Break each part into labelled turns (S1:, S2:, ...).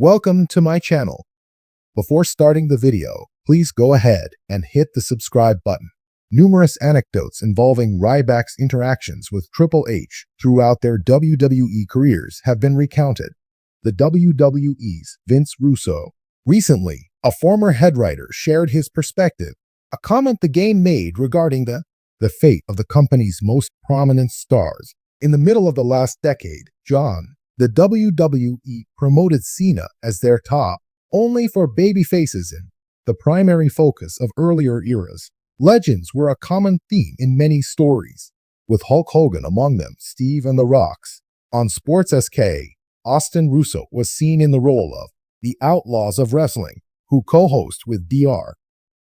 S1: Welcome to my channel. Before starting the video, please go ahead and hit the subscribe button. Numerous anecdotes involving Ryback's interactions with Triple H throughout their WWE careers have been recounted. The WWE's Vince Russo. Recently, a former head writer shared his perspective, a comment the game made regarding the fate of the company's most prominent stars. In the middle of the last decade, the WWE promoted Cena as their top, only for baby faces in the primary focus of earlier eras. Legends were a common theme in many stories, with Hulk Hogan among them, Steve and The Rocks. On Sports SK, Austin Russo was seen in the role of the Outlaws of Wrestling, who co-host with Dr.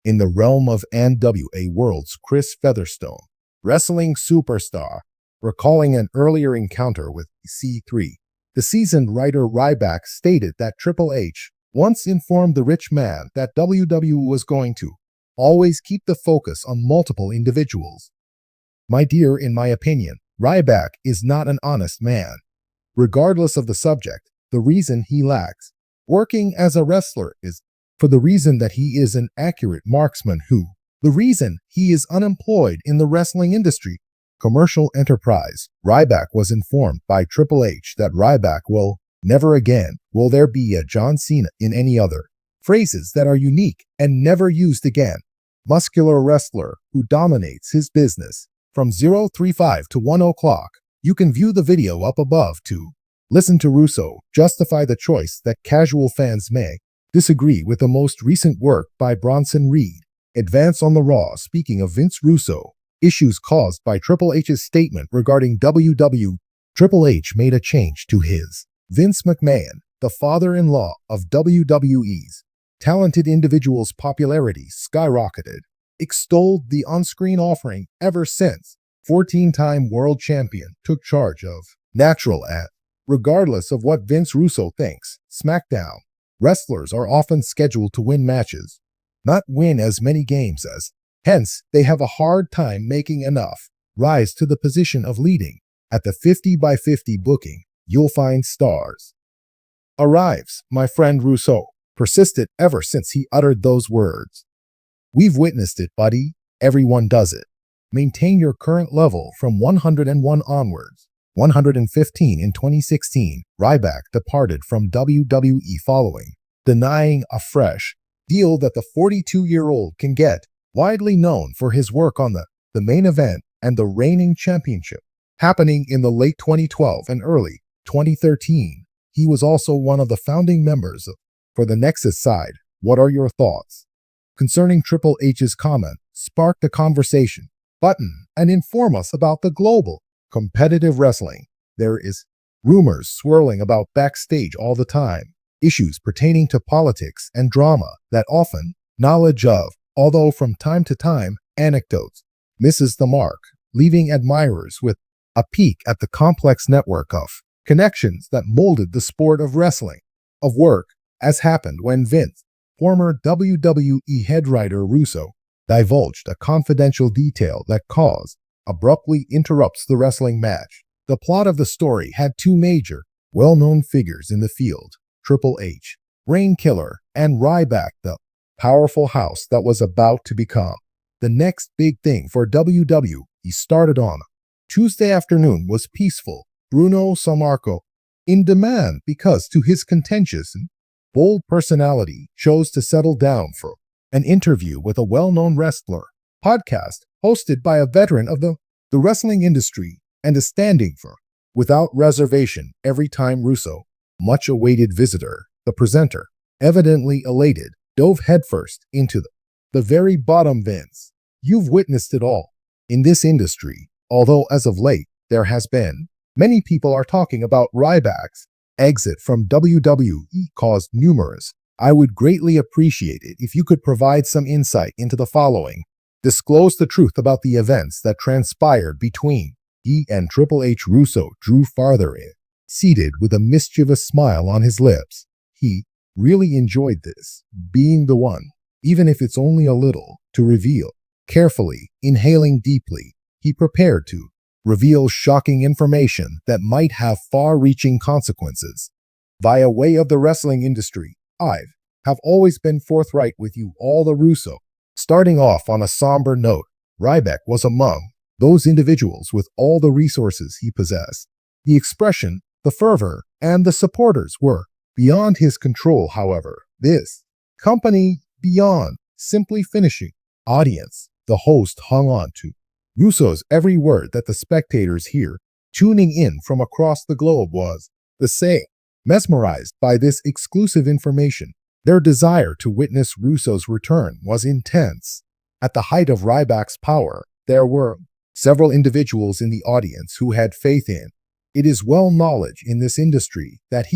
S1: In the realm of NWA World's Chris Featherstone, wrestling superstar, recalling an earlier encounter with C3. The seasoned writer Ryback stated that Triple H once informed the rich man that WWE was going to always keep the focus on multiple individuals. My dear, in my opinion, Ryback is not an honest man. Regardless of the subject, the reason he lacks working as a wrestler is for the reason that he is an accurate marksman the reason he is unemployed in the wrestling industry. Commercial enterprise. Ryback was informed by Triple H that Ryback will never again will there be a John Cena in any other. Phrases that are unique and never used again. Muscular wrestler who dominates his business. From 035 to 1 o'clock, you can view the video up above to listen to Russo justify the choice that casual fans may disagree with the most recent work by Bronson Reed. Advance on the Raw. Speaking of Vince Russo, issues caused by Triple H's statement regarding WWE. Triple H made a change to his Vince McMahon, the father-in-law of WWE's talented individual's popularity skyrocketed, extolled the on-screen offering ever since 14-time world champion took charge of natural at. Regardless of what Vince Russo thinks, SmackDown wrestlers are often scheduled to win matches, not win as many games as. Hence, they have a hard time making enough rise to the position of leading. At the 50-by-50 booking, you'll find stars. Arrives, my friend Russo, persisted ever since he uttered those words. We've witnessed it, buddy. Everyone does it. Maintain your current level from 101 onwards. 115 in 2016, Ryback departed from WWE following denying a fresh deal that the 42-year-old can get. Widely known for his work on the main event and the reigning championship, happening in the late 2012 and early 2013. He was also one of the founding members for the Nexus side. What are your thoughts concerning Triple H's comment? Spark the conversation button and inform us about the global competitive wrestling. There is rumors swirling about backstage all the time, issues pertaining to politics and drama that often knowledge of, although from time to time, anecdotes misses the mark, leaving admirers with a peek at the complex network of connections that molded the sport of wrestling, of work, as happened when Vince, former WWE head writer Russo, divulged a confidential detail that abruptly interrupts the wrestling match. The plot of the story had two major, well-known figures in the field, Triple H, Reign Killer, and Ryback, the powerful house that was about to become the next big thing for WWE. Started on Tuesday afternoon was peaceful. Bruno Sammarco, in demand because to his contentious and bold personality, chose to settle down for an interview with a well-known wrestler. Podcast hosted by a veteran of the wrestling industry and a standing for without reservation every time Russo, much-awaited visitor, the presenter, evidently elated, dove headfirst into the very bottom. Vince, you've witnessed it all in this industry, although as of late, there has been many people are talking about Ryback's exit from WWE caused numerous. I would greatly appreciate it if you could provide some insight into the following. Disclose the truth about the events that transpired between he and Triple H. Russo drew farther in, seated with a mischievous smile on his lips. He really enjoyed this, being the one, even if it's only a little, to reveal. Carefully, inhaling deeply, he prepared to reveal shocking information that might have far-reaching consequences. Via way of the wrestling industry, have always been forthright with you all the Russo. Starting off on a somber note, Ryback was among those individuals with all the resources he possessed. The expression, the fervor, and the supporters were beyond his control, however. This company beyond simply finishing audience, the host hung on to Russo's every word that the spectators here, tuning in from across the globe, was the same. Mesmerized by this exclusive information, their desire to witness Russo's return was intense. At the height of Ryback's power, there were several individuals in the audience who had faith in. It is well knowledge in this industry that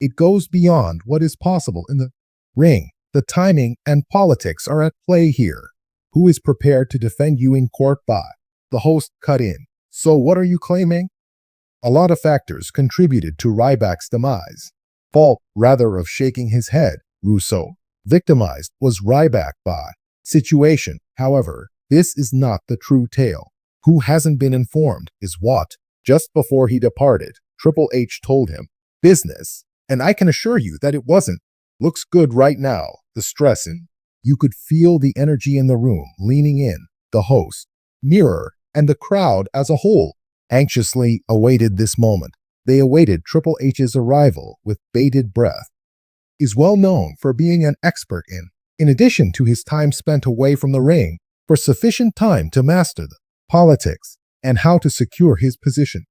S1: it goes beyond what is possible in the ring. The timing and politics are at play here. Who is prepared to defend you in court by? The host cut in. So what are you claiming? A lot of factors contributed to Ryback's demise. Fault rather of shaking his head. Russo. Victimized was Ryback by situation. However, this is not the true tale. Who hasn't been informed is what? Just before he departed, Triple H told him, business, and I can assure you that it wasn't. Looks good right now, the stress in. You could feel the energy in the room leaning in, the host, mirror, and the crowd as a whole anxiously awaited this moment. They awaited Triple H's arrival with bated breath. Is well known for being an expert in addition to his time spent away from the ring, for sufficient time to master the politics and how to secure his position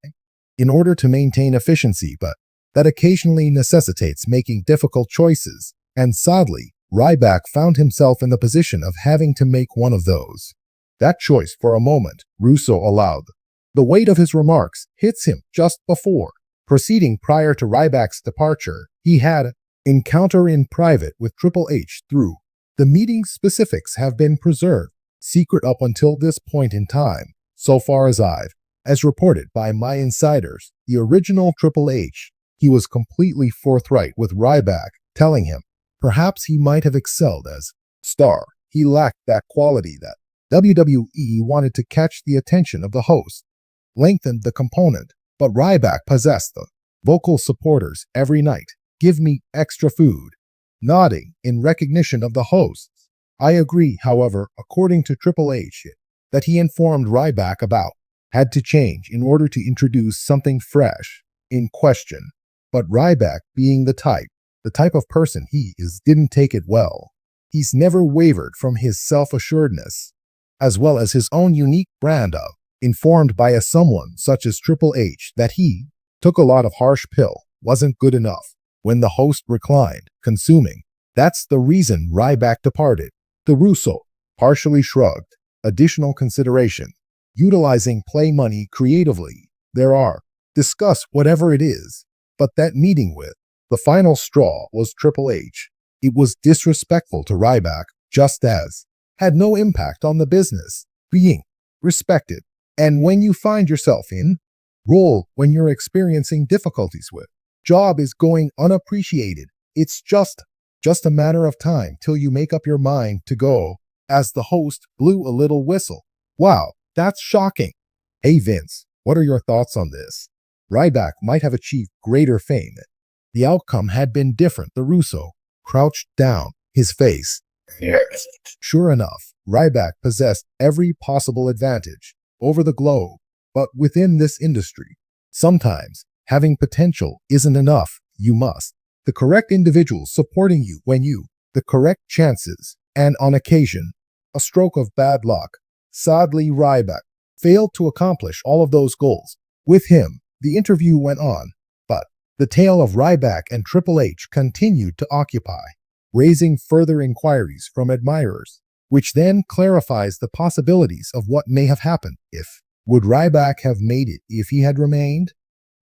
S1: in order to maintain efficiency, but that occasionally necessitates making difficult choices, and sadly, Ryback found himself in the position of having to make one of those. That choice for a moment, Russo allowed. The weight of his remarks hits him just before. Proceeding prior to Ryback's departure, he had an encounter in private with Triple H through. The meeting specifics have been preserved, secret up until this point in time, so far as reported by my insiders, the original Triple H. He was completely forthright with Ryback, telling him perhaps he might have excelled as star. He lacked that quality that WWE wanted to catch the attention of the host, lengthened the component, but Ryback possessed the vocal supporters every night. Give me extra food. Nodding in recognition of the hosts. I agree, however, according to Triple H, that he informed Ryback about had to change in order to introduce something fresh in question. But Ryback, being the type of person he is, didn't take it well. He's never wavered from his self-assuredness, as well as his own unique brand of, informed by someone such as Triple H that he took a lot of harsh pill, wasn't good enough. When the host reclined, consuming, that's the reason Ryback departed. The Russo partially shrugged. Additional consideration. Utilizing play money creatively. There are. Discuss whatever it is. But that meeting with the final straw was Triple H. It was disrespectful to Ryback, just as had no impact on the business, being respected. And when you find yourself in role when you're experiencing difficulties with job is going unappreciated, it's just a matter of time till you make up your mind to go, as the host blew a little whistle. Wow, that's shocking. Hey Vince, what are your thoughts on this? Ryback might have achieved greater fame. The outcome had been different. The Russo crouched down, his face. Yes. Sure enough, Ryback possessed every possible advantage over the globe, but within this industry, sometimes having potential isn't enough. You must the correct individuals supporting you when you the correct chances, and on occasion, a stroke of bad luck. Sadly, Ryback failed to accomplish all of those goals. With him, the interview went on, but the tale of Ryback and Triple H continued to occupy, raising further inquiries from admirers, which then clarifies the possibilities of what may have happened if. Would Ryback have made it if he had remained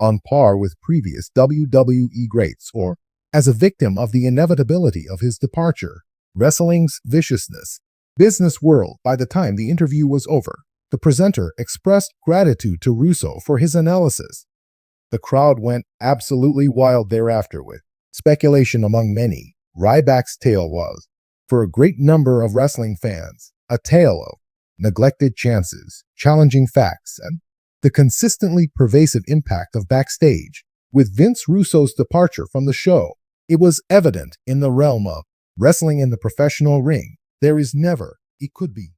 S1: on par with previous WWE greats, or as a victim of the inevitability of his departure? Wrestling's viciousness. Business world. By the time the interview was over, the presenter expressed gratitude to Russo for his analysis. The crowd went absolutely wild thereafter, with speculation among many. Ryback's tale was, for a great number of wrestling fans, a tale of neglected chances, challenging facts, and the consistently pervasive impact of backstage With Vince Russo's departure from the show, it was evident in the realm of wrestling in the professional ring, there is never, it could be,